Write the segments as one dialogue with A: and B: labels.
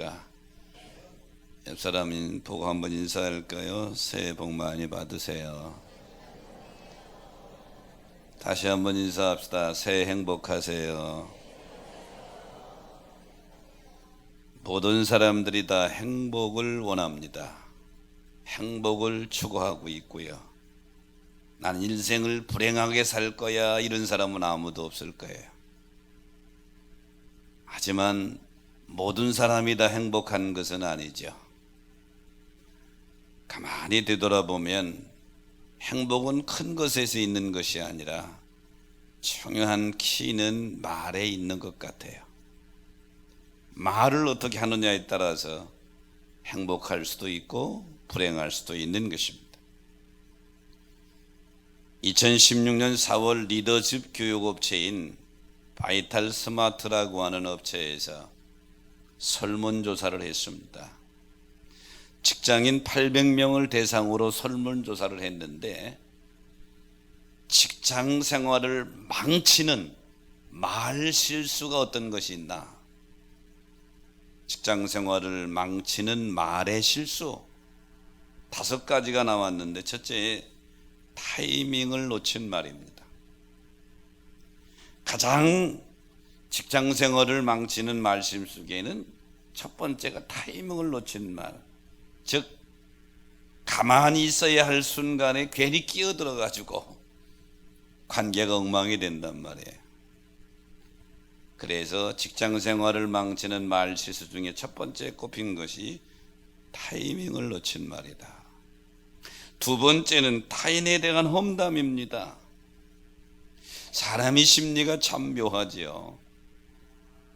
A: 옆 사람 보고 한번 인사할까요? 새해 복 많이 받으세요. 다시 한번 인사합시다. 새해 행복하세요. 모든 사람들이 다 행복을 원합니다. 행복을 추구하고 있고요. 난 인생을 불행하게 살 거야, 이런 사람은 아무도 없을 거예요. 하지만 모든 사람이 다 행복한 것은 아니죠. 가만히 되돌아보면 행복은 큰 것에서 있는 것이 아니라 중요한 키는 말에 있는 것 같아요. 말을 어떻게 하느냐에 따라서 행복할 수도 있고 불행할 수도 있는 것입니다. 2016년 4월 리더십 교육업체인 바이탈 스마트라고 하는 업체에서 설문조사를 했습니다. 직장인 800명을 대상으로 설문조사를 했는데 직장 생활을 망치는 말 실수가 어떤 것이 있나? 직장 생활을 망치는 말의 실수 5가지가 나왔는데, 첫째, 타이밍을 놓친 말입니다. 가장 직장 생활을 망치는 말 실수에는 첫 번째가 타이밍을 놓친 말, 즉 가만히 있어야 할 순간에 괜히 끼어들어 가지고 관계가 엉망이 된단 말이에요. 그래서 직장 생활을 망치는 말 실수 중에 첫 번째 꼽힌 것이 타이밍을 놓친 말이다. 두 번째는 타인에 대한 험담입니다. 사람이 심리가 참 묘하지요.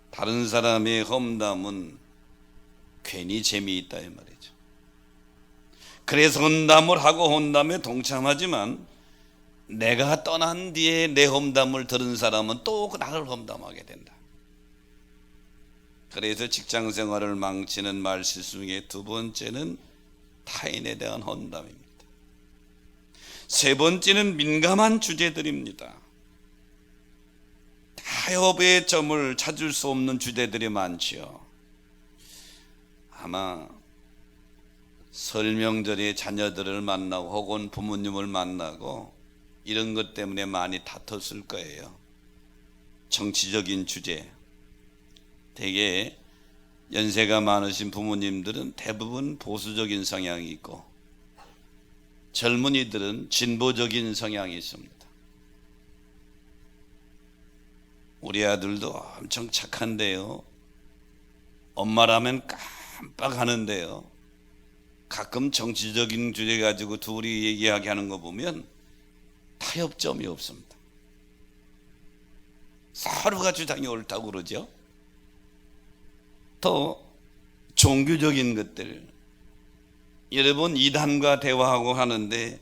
A: 다른 사람의 험담은 괜히 재미있다 이 말이죠. 그래서 험담을 하고 험담에 동참하지만 내가 떠난 뒤에 내 험담을 들은 사람은 또 나를 험담하게 된다. 그래서 직장 생활을 망치는 말 실수 중에 두 번째는 타인에 대한 험담입니다. 세 번째는 민감한 주제들입니다. 타협의 점을 찾을 수 없는 주제들이 많지요. 아마 설 명절에 자녀들을 만나고 혹은 부모님을 만나고 이런 것 때문에 많이 다퉜을 거예요. 정치적인 주제. 되게 연세가 많으신 부모님들은 대부분 보수적인 성향이 있고 젊은이들은 진보적인 성향이 있습니다. 우리 아들도 엄청 착한데요, 엄마라면 깜빡하는데요, 가끔 정치적인 주제 가지고 둘이 얘기하는 거 보면 타협점이 없습니다. 서로가 주장이 옳다고 그러죠. 또 종교적인 것들, 여러분 이단과 대화하고 하는데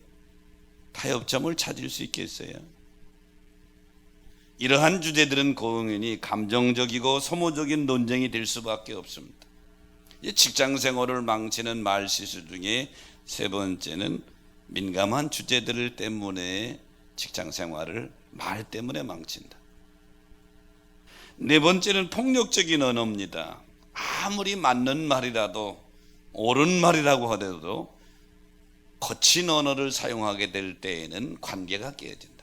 A: 타협점을 찾을 수 있겠어요? 이러한 주제들은 공연히 감정적이고 소모적인 논쟁이 될 수밖에 없습니다. 직장 생활을 망치는 말 실수 중에 세 번째는 민감한 주제들 때문에 직장 생활을 말 때문에 망친다. 네 번째는 폭력적인 언어입니다. 아무리 맞는 말이라도 옳은 말이라고 하더라도 거친 언어를 사용하게 될 때에는 관계가 깨진다.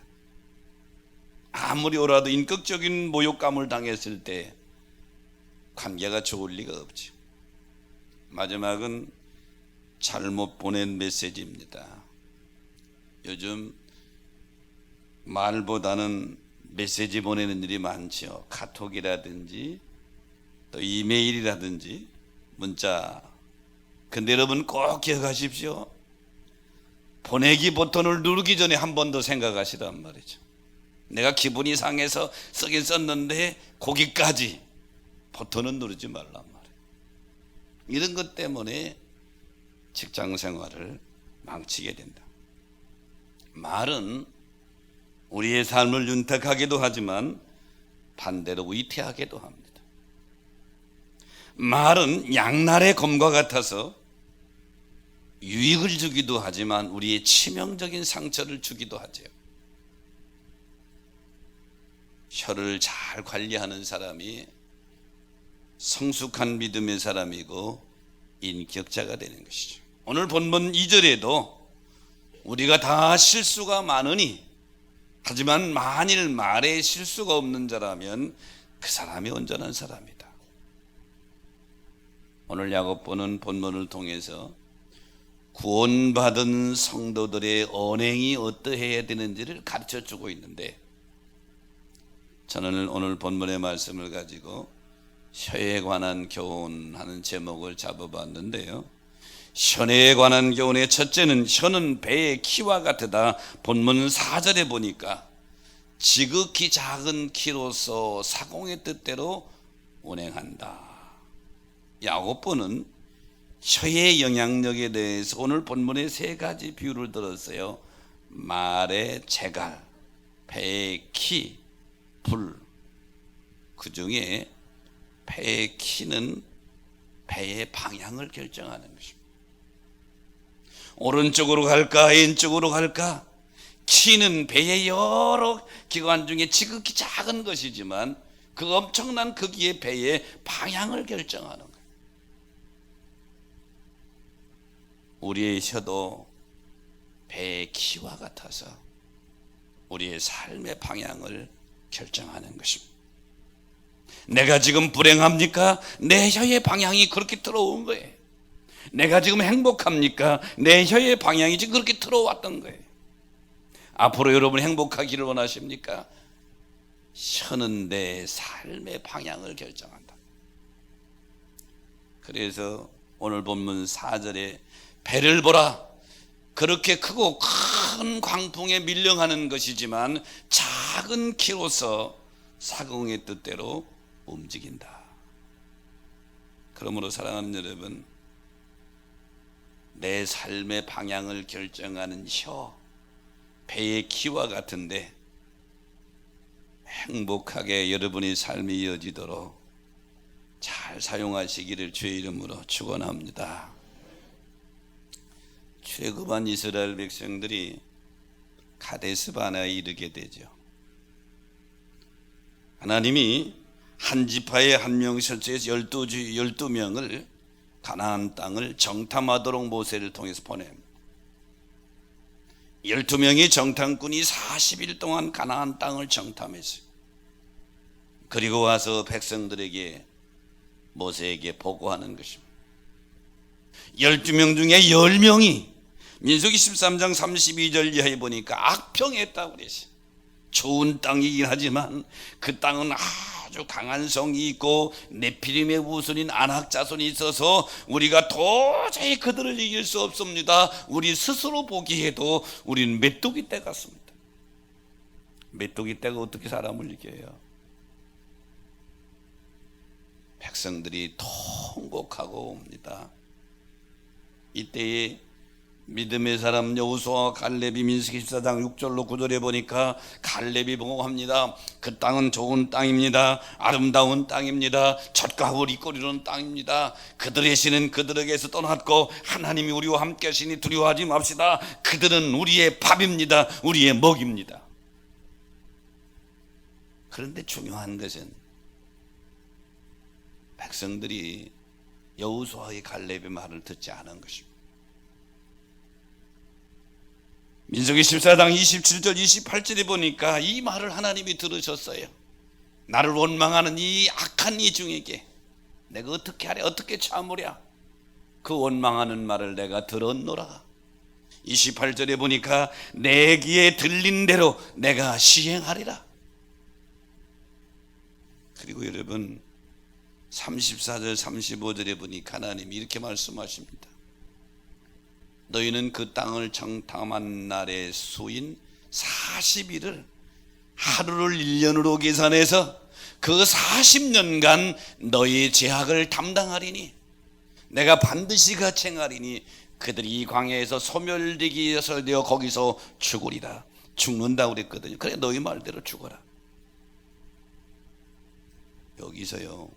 A: 아무리 옳아도 인격적인 모욕감을 당했을 때 관계가 좋을 리가 없죠. 마지막은 잘못 보낸 메시지입니다. 요즘 말보다는 메시지 보내는 일이 많죠. 카톡이라든지 또 이메일이라든지 문자. 근데 여러분 꼭 기억하십시오. 보내기 버튼을 누르기 전에 한 번 더 생각하시란 말이죠. 내가 기분이 상해서 쓰긴 썼는데 거기까지 버튼은 누르지 말란 말이에요. 이런 것 때문에 직장 생활을 망치게 된다. 말은 우리의 삶을 윤택하게도 하지만 반대로 위태하게도 합니다. 말은 양날의 검과 같아서 유익을 주기도 하지만 우리의 치명적인 상처를 주기도 하죠. 혀를 잘 관리하는 사람이 성숙한 믿음의 사람이고 인격자가 되는 것이죠. 오늘 본문 2절에도 우리가 다 실수가 많으니, 하지만 만일 말에 실수가 없는 자라면 그 사람이 온전한 사람이다. 오늘 야고보는 본문을 통해서 구원받은 성도들의 언행이 어떠해야 되는지를 가르쳐주고 있는데, 저는 오늘 본문의 말씀을 가지고 혀에 관한 교훈하는 제목을 잡아봤는데요, 혀에 관한 교훈의 첫째는 혀는 배의 키와 같으다. 본문 4절에 보니까 지극히 작은 키로서 사공의 뜻대로 운행한다. 야고보는 혀의 영향력에 대해서 오늘 본문에 세 가지 비유를 들었어요. 말의 재갈, 배의 키, 불. 그 중에 배의 키는 배의 방향을 결정하는 것입니다. 오른쪽으로 갈까 왼쪽으로 갈까? 키는 배의 여러 기관 중에 지극히 작은 것이지만 그 엄청난 크기의 배의 방향을 결정하는 거예요. 우리의 혀도 배의 키와 같아서 우리의 삶의 방향을 결정하는 것입니다. 내가 지금 불행합니까? 내 혀의 방향이 그렇게 들어온 거예요. 내가 지금 행복합니까? 내 혀의 방향이 지금 그렇게 들어왔던 거예요. 앞으로 여러분 행복하기를 원하십니까? 혀는 내 삶의 방향을 결정한다. 그래서 오늘 본문 4절에 배를 보라, 그렇게 크고 큰 광풍에 밀려가는 것이지만 작은 키로서 사공의 뜻대로 움직인다. 그러므로 사랑하는 여러분, 내 삶의 방향을 결정하는 혀, 배의 키와 같은데 행복하게 여러분의 삶이 이어지도록 잘 사용하시기를 주의 이름으로 축원합니다. 출애굽한 이스라엘 백성들이 가데스 바네아에 이르게 되죠. 하나님이 한 지파에 한 명 설정해서 12명을 가나안 땅을 정탐하도록 모세를 통해서 보냅니다. 12명의 정탐꾼이 40일 동안 가나안 땅을 정탐했어요. 그리고 와서 백성들에게, 모세에게 보고하는 것입니다. 12명 중에 10명이 민수기 13장 32절 이하에 보니까 악평했다고 그랬어요. 좋은 땅이긴 하지만 그 땅은 아주 강한 성이 있고 네피림의 후손인 아낙 자손이 있어서 우리가 도저히 그들을 이길 수 없습니다. 우리 스스로 보기에도 우리는 메뚜기 떼 같습니다. 메뚜기 떼가 어떻게 사람을 이겨요? 백성들이 통곡하고 옵니다. 이때에 믿음의 사람 여호수아와 갈렙이 민수기 14장 6절로 9절에 보니까 갈렙이 보고합니다. 그 땅은 좋은 땅입니다. 아름다운 땅입니다. 젖과 꿀이 끓이는 땅입니다. 그들의 신은 그들에게서 떠났고 하나님이 우리와 함께 하시니 두려워하지 맙시다. 그들은 우리의 밥입니다. 우리의 먹입니다. 그런데 중요한 것은 백성들이 여호수아의 갈렙의 말을 듣지 않은 것입니다. 민수기 14장 27절 28절에 보니까 이 말을 하나님이 들으셨어요. 나를 원망하는 이 악한 이 중에게 내가 어떻게 하랴, 어떻게 참으랴. 그 원망하는 말을 내가 들었노라. 28절에 보니까 내 귀에 들린 대로 내가 시행하리라. 그리고 여러분 34절 35절에 보니까 하나님이 이렇게 말씀하십니다. 너희는 그 땅을 정탐한 날의 수인 40일을 하루를 1년으로 계산해서 그 40년간 너희 죄악을 담당하리니 내가 반드시 같이 행하리니 그들이 이 광야에서 소멸되기 위해서 되어 거기서 죽으리라. 죽는다고 그랬거든요. 그래 너희 말대로 죽어라. 여기서요,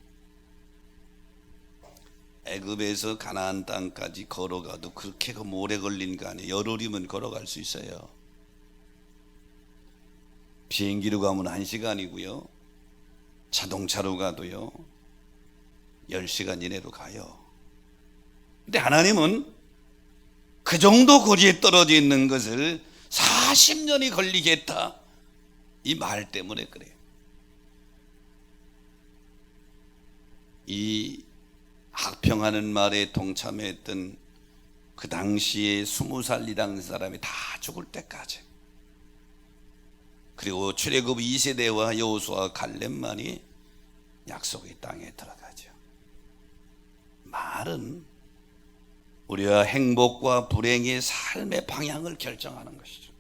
A: 애굽에서 가나안 땅까지 걸어가도 그렇게 오래 걸린 거 아니에요. 열흘이면 걸어갈 수 있어요. 비행기로 가면 1시간이고요. 자동차로 가도요 10시간 이내로 가요. 근데 하나님은 그 정도 거리에 떨어져 있는 것을 40년이 걸리겠다, 이 말 때문에 그래요. 이 학평하는 말에 동참했던 그 당시에 20살 이당 사람이 다 죽을 때까지, 그리고 출애굽 2세대와 여호수아 갈렙만이 약속의 땅에 들어가죠. 말은 우리와 행복과 불행의 삶의 방향을 결정하는 것이죠.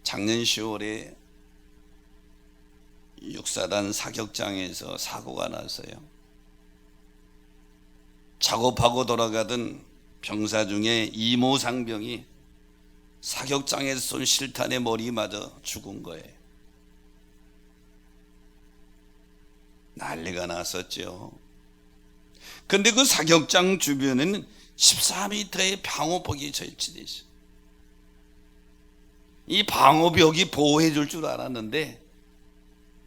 A: 작년 10월에 육사단 사격장에서 사고가 났어요. 작업하고 돌아가던 병사 중에 이모 상병이 사격장에서 쏜 실탄에 머리 맞아 죽은 거예요. 난리가 났었죠. 근데 그 사격장 주변에는 14m의 방호벽이 설치되어 있어요. 이 방호벽이 보호해 줄 줄 알았는데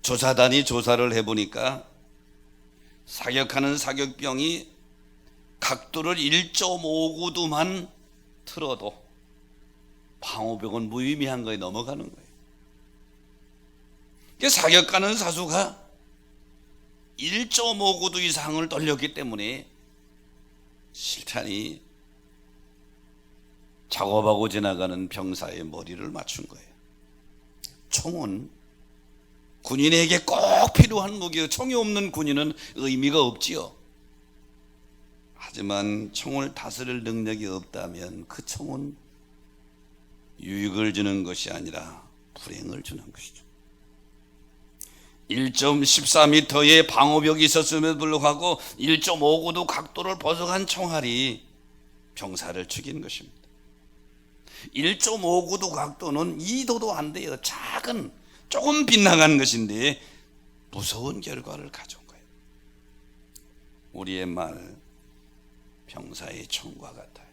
A: 조사단이 조사를 해보니까 사격하는 사격병이 각도를 1.5구두만 틀어도 방호벽은 무의미한 거에 넘어가는 거예요. 사격하는 사수가 1.5구두 이상을 돌렸기 때문에 실탄이 작업하고 지나가는 병사의 머리를 맞춘 거예요. 총은 군인에게 꼭 필요한 무기예요. 총이 없는 군인은 의미가 없지요. 하지만 총을 다스릴 능력이 없다면 그 총은 유익을 주는 것이 아니라 불행을 주는 것이죠. 1.14m의 방호벽이 있었음에도 불구하고 1.5구도 각도를 벗어간 총알이 병사를 죽인 것입니다. 1.5구도 각도는 2도도 안 돼요. 작은, 조금 빗나간 것인데 무서운 결과를 가져온 거예요. 우리의 말, 병사의 총과 같아요.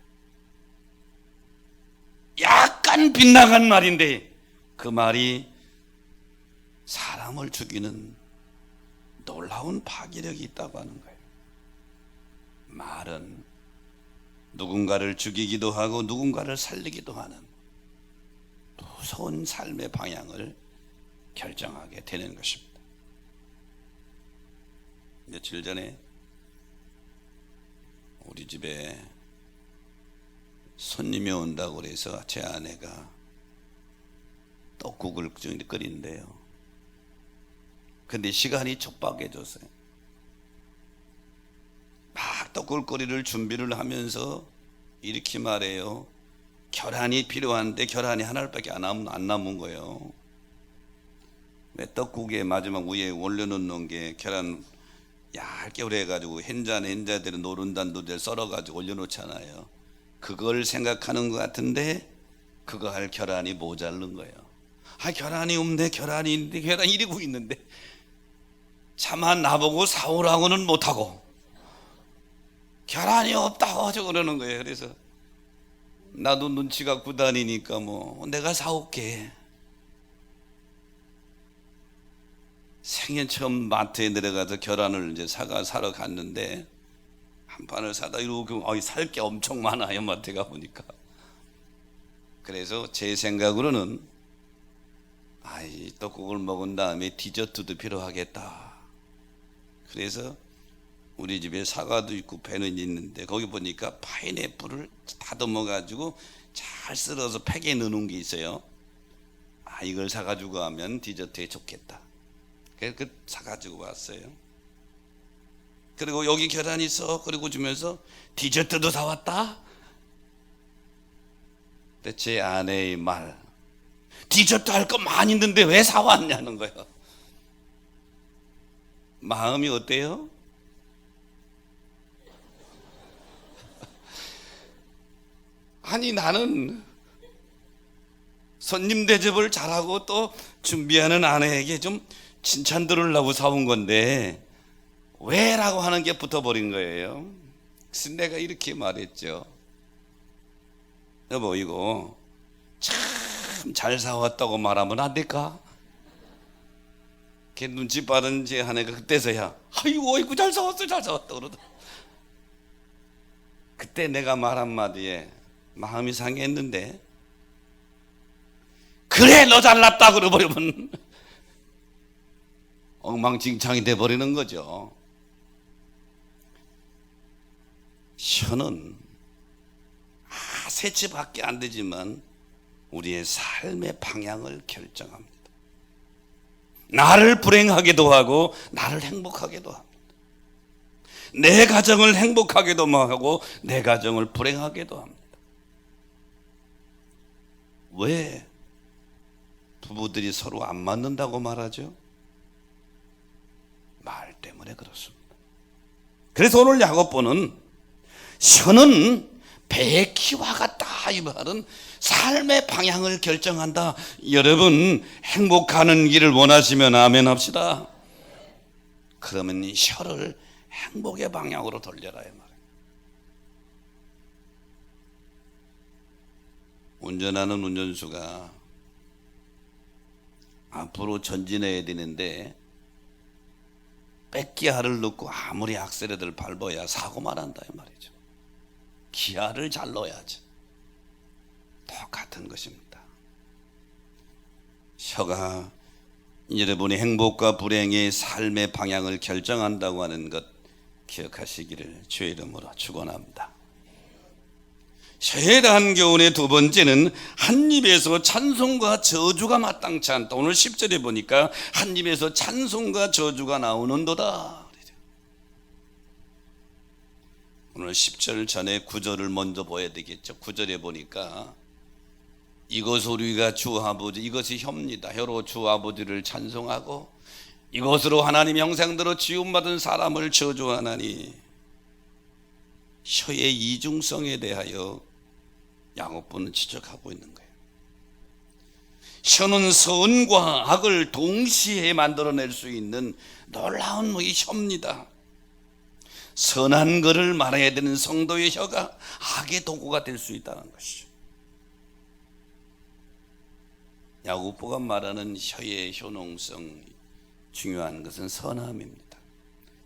A: 약간 빗나간 말인데 그 말이 사람을 죽이는 놀라운 파괴력이 있다고 하는 거예요. 말은 누군가를 죽이기도 하고 누군가를 살리기도 하는 무서운 삶의 방향을 결정하게 되는 것입니다. 며칠 전에 우리 집에 손님이 온다고 그래서 제 아내가 떡국을 끓인대요. 근데 시간이 촉박해졌어요. 막 떡국거리를 준비를 하면서 이렇게 말해요. 계란이 필요한데 계란이 하나밖에 안 남은 거예요. 왜 떡국에 마지막 위에 올려놓는 게 계란 얇게 그래가지고 hen자들은 노른자들 썰어가지고 올려놓잖아요. 그걸 생각하는 것 같은데 그거 할 계란이 모자른 거예요. 계란이 없네, 계란이 있는데, 계란이 이러고 있는데 차마 나보고 사오라고는 못하고 계란이 없다고 저 그러는 거예요. 그래서 나도 눈치가 구다니니까 뭐 내가 사올게. 생애 처음 마트에 내려가서 계란을 이제 사러 갔는데 한 판을 사다 이러고 살 게 엄청 많아요. 마트에 가보니까. 그래서 제 생각으로는 떡국을 먹은 다음에 디저트도 필요하겠다. 그래서 우리 집에 사과도 있고 배는 있는데 거기 보니까 파인애플을 다듬어 가지고 잘 썰어서 팩에 넣는 게 있어요. 이걸 사가지고 하면 디저트에 좋겠다. 그래서 사가지고 왔어요. 그리고 여기 계란이 있어. 그리고 주면서 디저트도 사왔다. 근데 제 아내의 말, 디저트 할 거 많이 있는데 왜 사왔냐는 거예요. 마음이 어때요? 나는 손님 대접을 잘하고 또 준비하는 아내에게 좀 칭찬 들으려고 사온 건데 왜? 라고 하는 게 붙어버린 거예요. 그래서 내가 이렇게 말했죠. 여보, 이거 참 잘 사왔다고 말하면 안 될까? 그렇게 눈치 빠른 제 아내가 그때서야 아이고 잘 싸웠어 그러더. 그때 내가 말 한마디에 마음이 상했는데, 그래 너 잘났다 그러버리면 엉망진창이 돼버리는 거죠. 혀는 세치밖에 안 되지만 우리의 삶의 방향을 결정합니다. 나를 불행하게도 하고 나를 행복하게도 합니다. 내 가정을 행복하게도 하고 내 가정을 불행하게도 합니다. 왜 부부들이 서로 안 맞는다고 말하죠? 말 때문에 그렇습니다. 그래서 오늘 야고보는 혀는 배의 키와 같다, 이 말은 삶의 방향을 결정한다. 여러분 행복하는 길을 원하시면 아멘 합시다. 그러면 이 혀를 행복의 방향으로 돌려라, 이 말이에요. 운전하는 운전수가 앞으로 전진해야 되는데 백기아를 넣고 아무리 악셀레를 밟아야 사고만 한다, 이 말이죠. 기아를 잘 넣어야지. 똑같은 것입니다. 혀가 여러분의 행복과 불행의 삶의 방향을 결정한다고 하는 것 기억하시기를 주의 이름으로 축원합니다. 혀에 대한 교훈의 두 번째는 한 입에서 찬송과 저주가 마땅치 않다. 오늘 10절에 보니까 한 입에서 찬송과 저주가 나오는도다. 오늘 10절 전에 9절을 먼저 보아야 되겠죠. 9절에 보니까 이것 우리가 주 아버지, 이것이 혀입니다. 혀로 주 아버지를 찬송하고 이것으로 하나님 형상대로 지음받은 사람을 저주하나니, 혀의 이중성에 대하여 야고보는 지적하고 있는 거예요. 혀는 선과 악을 동시에 만들어낼 수 있는 놀라운 이 혀입니다. 선한 것을 말해야 되는 성도의 혀가 악의 도구가 될 수 있다는 것이죠. 야고보가 말하는 혀의 효능성, 중요한 것은 선함입니다.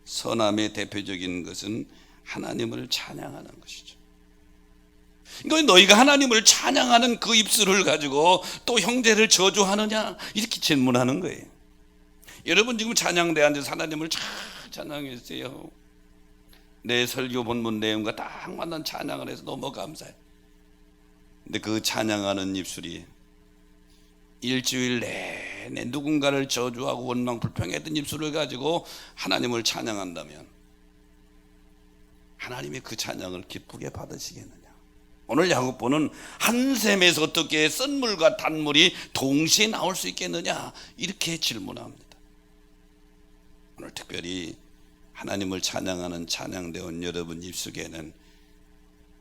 A: 선함의 대표적인 것은 하나님을 찬양하는 것이죠. 그러니까 너희가 하나님을 찬양하는 그 입술을 가지고 또 형제를 저주하느냐, 이렇게 질문하는 거예요. 여러분 지금 찬양대 앉아서 하나님을 잘 찬양했어요. 내 설교 본문 내용과 딱 맞는 찬양을 해서 너무 감사해. 근데 그 찬양하는 입술이 일주일 내내 누군가를 저주하고 원망 불평했던 입술을 가지고 하나님을 찬양한다면 하나님이 그 찬양을 기쁘게 받으시겠느냐? 오늘 야고보는 한 샘에서 어떻게 쓴물과 단물이 동시에 나올 수 있겠느냐, 이렇게 질문합니다. 오늘 특별히 하나님을 찬양하는 찬양대원 여러분 입속에는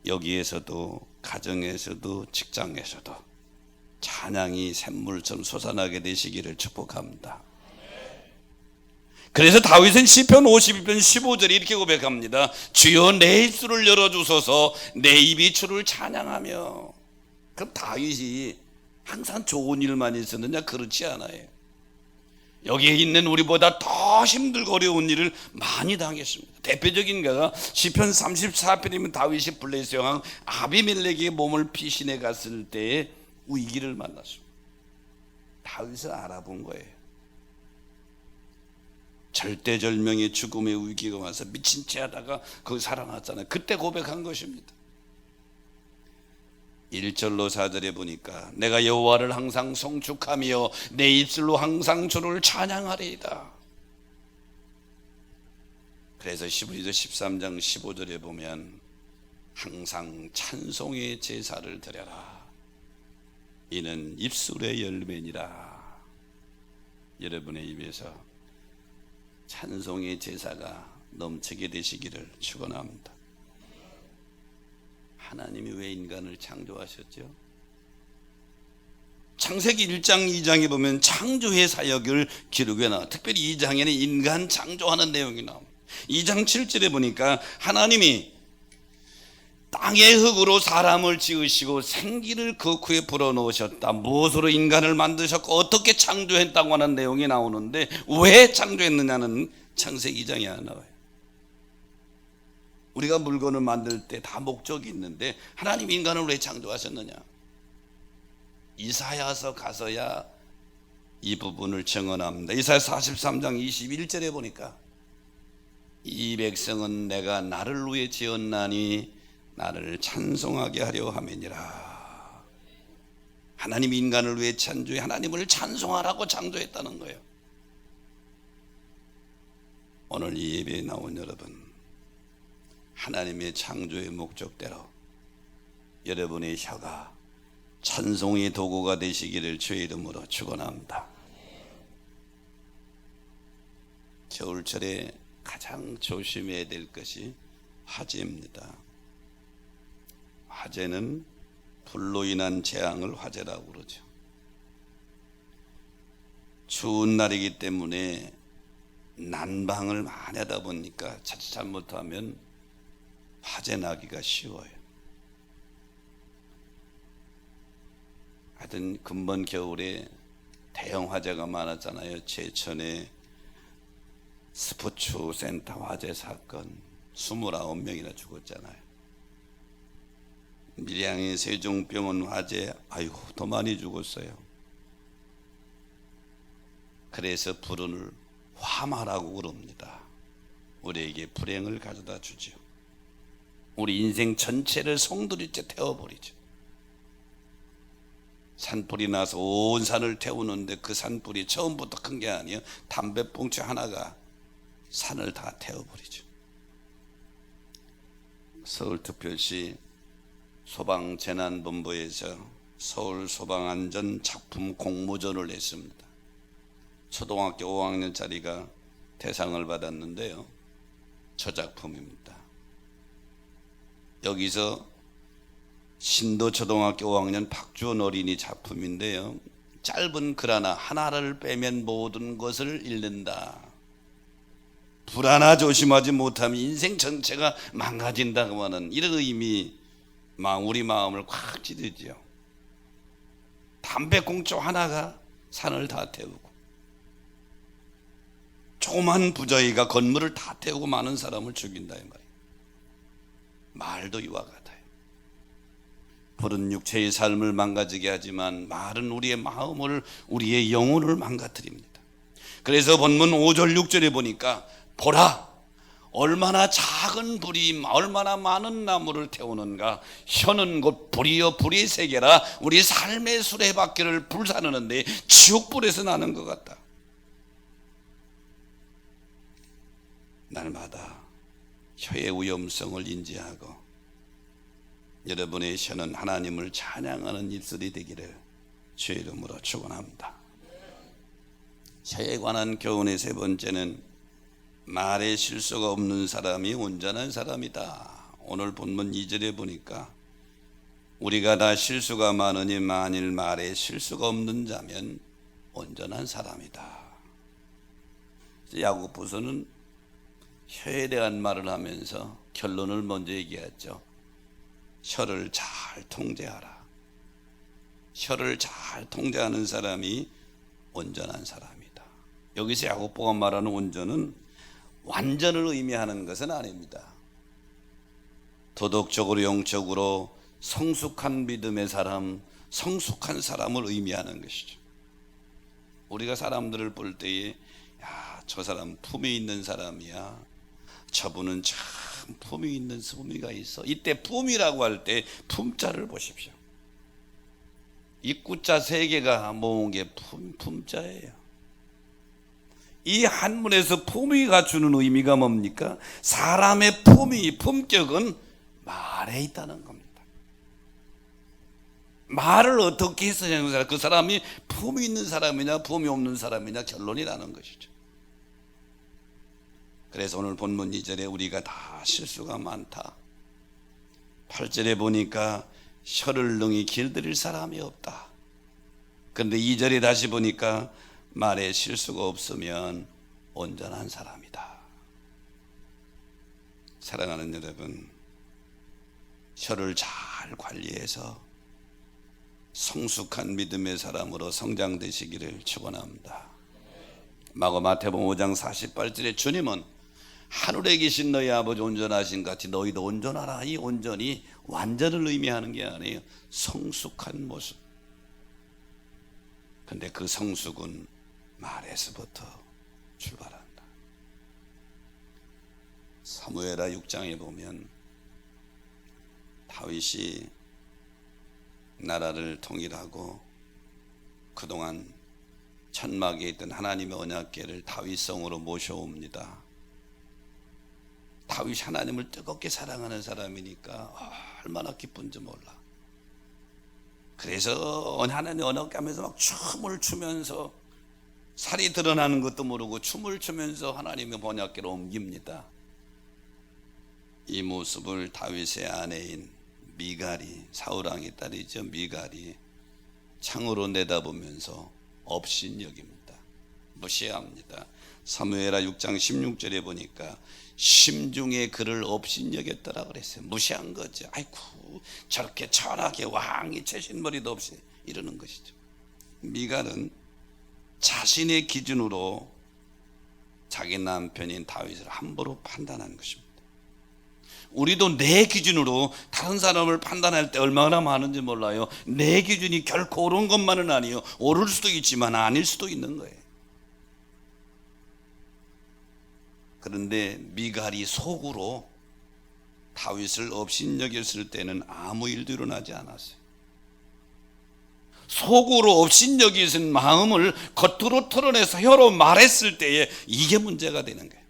A: 여기에서도 가정에서도 직장에서도 찬양이 샘물처럼 솟아나게 되시기를 축복합니다. 그래서 다윗은 시편 52편 15절에 이렇게 고백합니다. 주여 내 입술을 열어주소서, 내 입이 주를 찬양하며. 그럼 다윗이 항상 좋은 일만 있었느냐? 그렇지 않아요. 여기에 있는 우리보다 더 힘들고 어려운 일을 많이 당했습니다. 대표적인 거가 시편 34편이면 다윗이 블레셋 왕 아비멜렉의 몸을 피신해 갔을 때의 위기를 만났습니다. 다윗을 알아본 거예요. 절대절명의 죽음의 위기가 와서 미친 채 하다가 거기 살아났잖아요. 그때 고백한 것입니다. 1절로 4절에 보니까 내가 여호와를 항상 송축하며 내 입술로 항상 주를 찬양하리이다. 그래서 히브리서 13장 15절에 보면 항상 찬송의 제사를 드려라, 이는 입술의 열매니라. 여러분의 입에서 찬송의 제사가 넘치게 되시기를 축원합니다. 하나님이 왜 인간을 창조하셨죠? 창세기 1장 2장에 보면 창조의 사역을 기록해 놔. 특별히 2장에는 인간 창조하는 내용이 나옵니다. 2장 7절에 보니까 하나님이 땅의 흙으로 사람을 지으시고 생기를 그 후에 불어넣으셨다. 무엇으로 인간을 만드셨고 어떻게 창조했다고 하는 내용이 나오는데 왜 창조했느냐는 창세기 2장에 나와요. 우리가 물건을 만들 때 다 목적이 있는데 하나님 인간을 왜 창조하셨느냐? 이사야서 가서야 이 부분을 증언합니다. 이사야 43장 21절에 보니까 이 백성은 내가 나를 위해 지었나니 나를 찬송하게 하려 함이니라. 하나님 인간을 위해 창조해 하나님을 찬송하라고 창조했다는 거예요. 오늘 이 예배에 나온 여러분, 하나님의 창조의 목적대로 여러분의 혀가 찬송의 도구가 되시기를 주의 이름으로 축원합니다. 겨울철에 가장 조심해야 될 것이 화재입니다. 화재는 불로 인한 재앙을 화재라고 그러죠. 추운 날이기 때문에 난방을 많이 하다 보니까 자칫 잘못하면 화재 나기가 쉬워요. 하여튼 근본 겨울에 대형 화재가 많았잖아요. 제천에 스포츠 센터 화재 사건 29명이나 죽었잖아요. 밀양의 세종병원 화재, 아이고 더 많이 죽었어요. 그래서 불운을 화마라고 그럽니다. 우리에게 불행을 가져다 주죠. 우리 인생 전체를 송두리째 태워버리죠. 산불이 나서 온 산을 태우는데 그 산불이 처음부터 큰 게 아니에요. 담배봉투 하나가 산을 다 태워버리죠. 서울특별시 소방재난본부에서 서울소방안전 작품 공모전을 했습니다. 초등학교 5학년짜리가 대상을 받았는데요. 저 작품입니다. 여기서 신도초등학교 5학년 박주원 어린이 작품인데요. 짧은 글 하나를 빼면 모든 것을 잃는다. 불 하나 조심하지 못하면 인생 전체가 망가진다고 하는 이런 의미, 우리 마음을 꽉 찌르죠. 담배꽁초 하나가 산을 다 태우고 조그만 부자이가 건물을 다 태우고 많은 사람을 죽인다 이 말이에요. 말도 이와 같아요. 불은 육체의 삶을 망가지게 하지만 말은 우리의 마음을, 우리의 영혼을 망가뜨립니다. 그래서 본문 5절 6절에 보니까 보라, 얼마나 작은 불이 얼마나 많은 나무를 태우는가. 혀는 곧 불이여 불의 세계라. 우리 삶의 수레바퀴를 불사르는데 지옥불에서 나는 것 같다. 날마다 혀의 위험성을 인지하고 여러분의 혀는 하나님을 찬양하는 입술이 되기를 주의 이름으로 축원합니다. 혀에 관한 교훈의 세 번째는 말에 실수가 없는 사람이 온전한 사람이다. 오늘 본문 2절에 보니까 우리가 다 실수가 많으니 만일 말에 실수가 없는 자면 온전한 사람이다. 야고보서는 혀에 대한 말을 하면서 결론을 먼저 얘기했죠. 혀를 잘 통제하라. 혀를 잘 통제하는 사람이 온전한 사람이다. 여기서 야고보가 말하는 온전은 완전을 의미하는 것은 아닙니다. 도덕적으로 영적으로 성숙한 믿음의 사람, 성숙한 사람을 의미하는 것이죠. 우리가 사람들을 볼 때에 저 사람 품이 있는 사람이야, 저분은 참 품이 있는 품위가 있어. 이때 품이라고 할 때 품자를 보십시오. 입구자 3개가 모은 게 품자예요. 이 한문에서 품위가 주는 의미가 뭡니까? 사람의 품위, 품격은 말에 있다는 겁니다. 말을 어떻게 해서 그 사람이 품이 있는 사람이냐 품이 없는 사람이냐 결론이 나는 것이죠. 그래서 오늘 본문 2절에 우리가 다 실수가 많다. 8절에 보니까 혀를 능히 길들일 사람이 없다. 그런데 2절에 다시 보니까 말에 실수가 없으면 온전한 사람이다. 사랑하는 여러분, 혀를 잘 관리해서 성숙한 믿음의 사람으로 성장되시기를 축원합니다. 마태복음 5장 48절에 주님은 하늘에 계신 너희 아버지 온전하신 같이 너희도 온전하라. 이 온전이 완전을 의미하는 게 아니에요. 성숙한 모습. 근데 그 성숙은 말에서부터 출발한다. 사무엘하 6장에 보면 다윗이 나라를 통일하고 그동안 천막에 있던 하나님의 언약궤를 다윗성으로 모셔옵니다. 다윗이 하나님을 뜨겁게 사랑하는 사람이니까 얼마나 기쁜지 몰라. 그래서 하나님 언약궤 하면서 막 춤을 추면서 살이 드러나는 것도 모르고 춤을 추면서 하나님의 언약궤를 옮깁니다. 이 모습을 다윗의 아내인 미갈이, 사울왕의 딸이죠, 미갈이 창으로 내다보면서 업신여깁니다. 무시합니다. 사무엘하 6장 16절에 보니까 심중에 그를 업신여겼더라 그랬어요. 무시한 거죠. 아이고 저렇게 천하게 왕이 채신머리도 없이 이러는 것이죠. 미갈은 자신의 기준으로 자기 남편인 다윗을 함부로 판단한 것입니다. 우리도 내 기준으로 다른 사람을 판단할 때 얼마나 많은지 몰라요. 내 기준이 결코 옳은 것만은 아니에요. 옳을 수도 있지만 아닐 수도 있는 거예요. 그런데 미갈이 속으로 다윗을 업신여겼을 때는 아무 일도 일어나지 않았어요. 속으로 업신여기신 마음을 겉으로 털어내서 혀로 말했을 때에 이게 문제가 되는 거예요.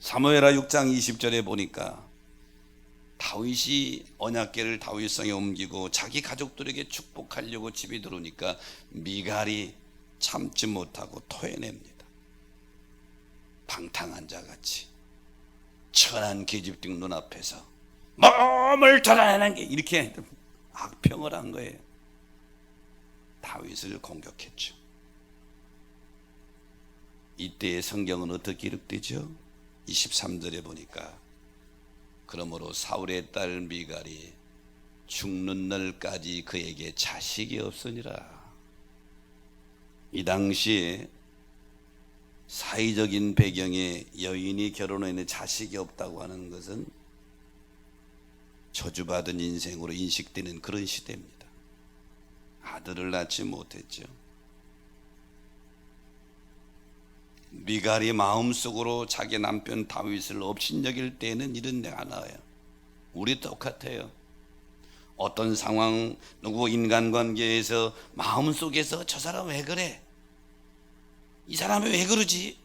A: 사무엘하 6장 20절에 보니까 다윗이 언약궤를 다윗성에 옮기고 자기 가족들에게 축복하려고 집에 들어오니까 미갈이 참지 못하고 토해냅니다. 방탕한 자같이 천한 계집들 눈앞에서 몸을 드러내는 게 이렇게 악평을 한 거예요. 다윗을 공격했죠. 이때의 성경은 어떻게 기록되죠? 23절에 보니까 그러므로 사울의 딸 미갈이 죽는 날까지 그에게 자식이 없으니라. 이 당시에 사회적인 배경에 여인이 결혼해는 자식이 없다고 하는 것은 저주받은 인생으로 인식되는 그런 시대입니다. 아들을 낳지 못했죠. 미갈이 마음속으로 자기 남편 다윗을 업신여길 때는 이런 데가 나와요. 우리 똑같아요. 어떤 상황, 누구 인간관계에서 마음속에서 저 사람 왜 그래? 이 사람이 왜 그러지?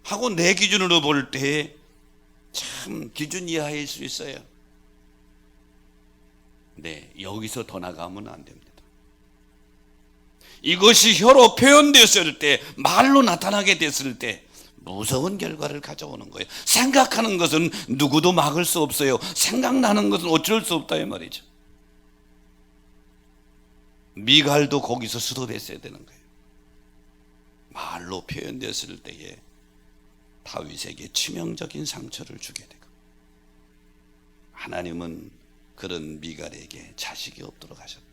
A: 하고 내 기준으로 볼 때 참 기준 이하일 수 있어요. 네, 여기서 더 나가면 안 됩니다. 이것이 혀로 표현됐을 때, 말로 나타나게 됐을 때 무서운 결과를 가져오는 거예요. 생각하는 것은 누구도 막을 수 없어요. 생각나는 것은 어쩔 수 없다 이 말이죠. 미갈도 거기서 스톱했어야 되는 거예요. 말로 표현됐을 때에 다윗에게 치명적인 상처를 주게 되고, 하나님은 그런 미갈에게 자식이 없도록 하셨다.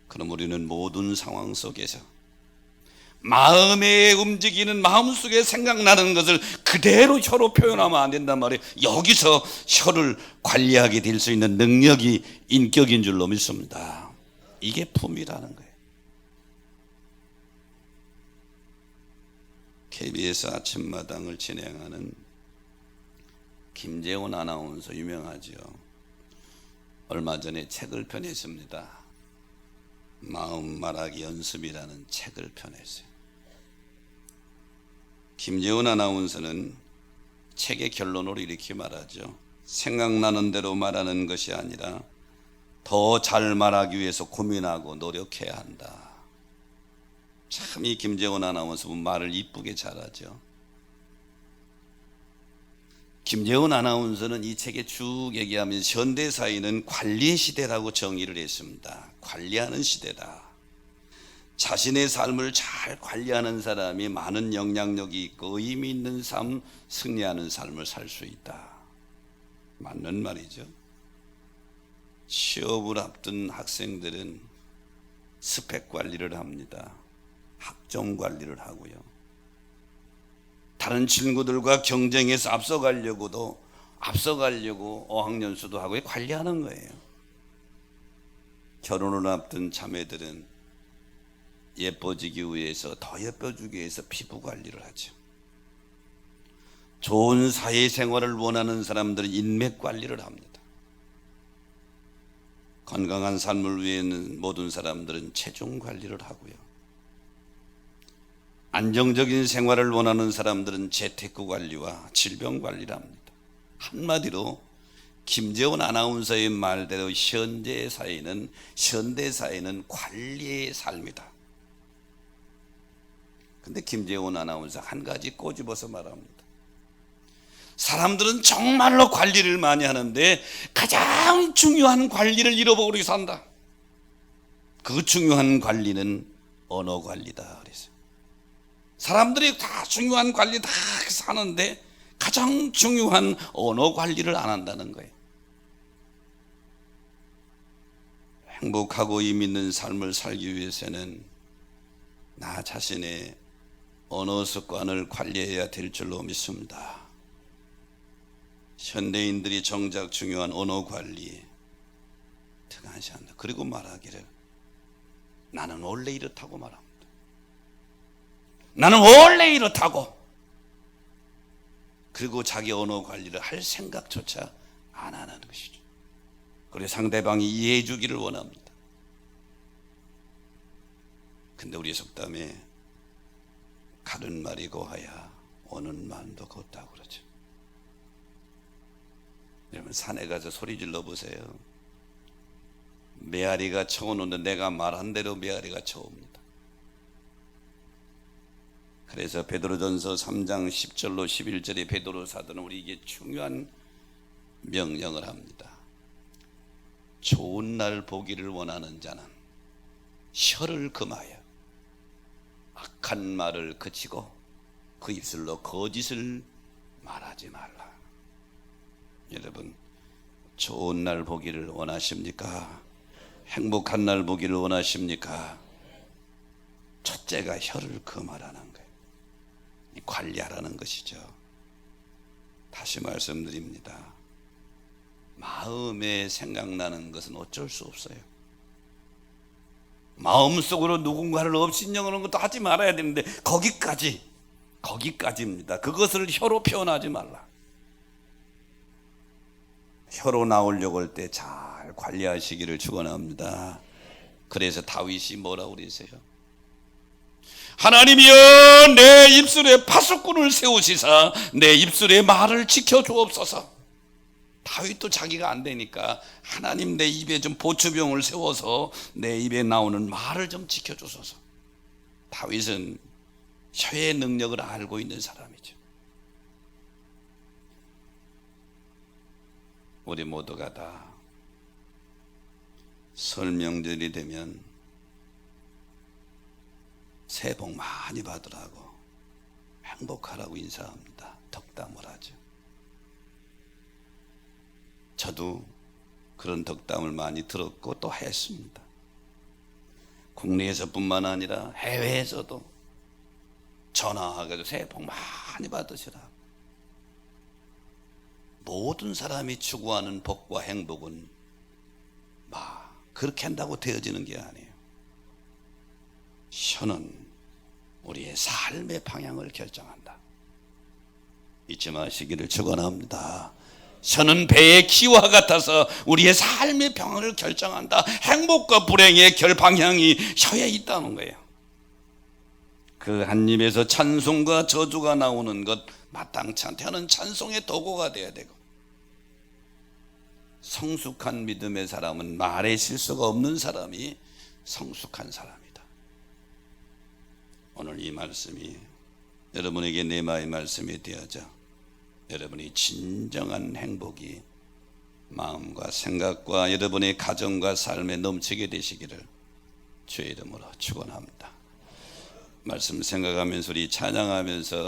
A: 그럼 우리는 모든 상황 속에서 마음에 움직이는, 마음속에 생각나는 것을 그대로 혀로 표현하면 안 된단 말이에요. 여기서 혀를 관리하게 될 수 있는 능력이 인격인 줄로 믿습니다. 이게 품이라는 거예요. KBS 아침마당을 진행하는 김재원 아나운서 유명하죠. 얼마 전에 책을 펴냈습니다. 마음 말하기 연습이라는 책을 펴냈어요. 김재원 아나운서는 책의 결론으로 이렇게 말하죠. 생각나는 대로 말하는 것이 아니라 더 잘 말하기 위해서 고민하고 노력해야 한다. 참 이 김재원 아나운서는 말을 이쁘게 잘하죠. 김재원 아나운서는 이 책에 쭉 얘기하면서 현대사회는 관리의 시대라고 정의를 했습니다. 관리하는 시대다. 자신의 삶을 잘 관리하는 사람이 많은 영향력이 있고 의미 있는 삶, 승리하는 삶을 살 수 있다. 맞는 말이죠. 취업을 앞둔 학생들은 스펙 관리를 합니다. 학점 관리를 하고요. 다른 친구들과 경쟁해서 앞서가려고 어학연수도 하고 관리하는 거예요. 결혼을 앞둔 자매들은 예뻐지기 위해서, 더 예뻐지기 위해서 피부 관리를 하죠. 좋은 사회생활을 원하는 사람들은 인맥 관리를 합니다. 건강한 삶을 위해는 모든 사람들은 체중 관리를 하고요. 안정적인 생활을 원하는 사람들은 재테크 관리와 질병 관리를 합니다. 한마디로 김재원 아나운서의 말대로 현대 사회는 관리의 삶이다. 근데 김재원 아나운서 한 가지 꼬집어서 말합니다. 사람들은 정말로 관리를 많이 하는데 가장 중요한 관리를 잃어버리고 산다. 그 중요한 관리는 언어 관리다. 그래서 사람들이 다 중요한 관리 다 하는데 가장 중요한 언어 관리를 안 한다는 거예요. 행복하고 의미 있는 삶을 살기 위해서는 나 자신의 언어 습관을 관리해야 될 줄로 믿습니다. 현대인들이 정작 중요한 언어 관리에 등한시한다. 그리고 말하기를 나는 원래 이렇다고 말합니다. 나는 원래 이렇다고. 그리고 자기 언어 관리를 할 생각조차 안 하는 것이죠. 그리고 상대방이 이해해 주기를 원합니다. 근데 우리 속담에 가는 말이 고하야 오는 말도 걷다고 그러죠. 여러분 산에 가서 소리 질러 보세요. 메아리가 쳐오는데 내가 말한 대로 메아리가 쳐옵니다. 그래서 베드로전서 3장 10절로 11절에 베드로 사도는 우리에게 중요한 명령을 합니다. 좋은 날 보기를 원하는 자는 혀를 금하여 악한 말을 그치고 그 입술로 거짓을 말하지 말라. 여러분 좋은 날 보기를 원하십니까? 행복한 날 보기를 원하십니까? 첫째가 혀를 금하라는 거예요. 관리하라는 것이죠. 다시 말씀드립니다. 마음에 생각나는 것은 어쩔 수 없어요. 마음속으로 누군가를 업신여기는 것도 하지 말아야 되는데 거기까지입니다. 그것을 혀로 표현하지 말라. 혀로 나오려고 할 때 잘 관리하시기를 축원합니다. 그래서 다윗이 뭐라고 그러세요? 하나님이여 내 입술에 파수꾼을 세우시사 내 입술의 말을 지켜주옵소서. 다윗도 자기가 안 되니까 하나님 내 입에 좀 보추병을 세워서 내 입에 나오는 말을 좀 지켜주소서. 다윗은 혀의 능력을 알고 있는 사람이죠. 우리 모두가 다 설 명절이 되면 새해 복 많이 받으라고 행복하라고 인사합니다. 덕담을 하죠. 저도 그런 덕담을 많이 들었고 또 했습니다. 국내에서뿐만 아니라 해외에서도 전화해가지고 새해 복 많이 받으시라. 모든 사람이 추구하는 복과 행복은 그렇게 한다고 되어지는 게 아니에요. 혀는 우리의 삶의 방향을 결정한다. 잊지 마시기를 축원합니다. 혀는 배의 키와 같아서 우리의 삶의 방향을 결정한다. 행복과 불행의 결방향이 혀에 있다는 거예요. 그 한 입에서 찬송과 저주가 나오는 것 마땅치 않다. 혀는 찬송의 도구가 되어야 되고, 성숙한 믿음의 사람은 말에 실수가 없는 사람이 성숙한 사람이다. 오늘 이 말씀이 여러분에게 내마의 말씀이 되어져 여러분이 진정한 행복이 마음과 생각과 여러분의 가정과 삶에 넘치게 되시기를 주의 이름으로 축원합니다. 말씀 생각하면서 우리 찬양하면서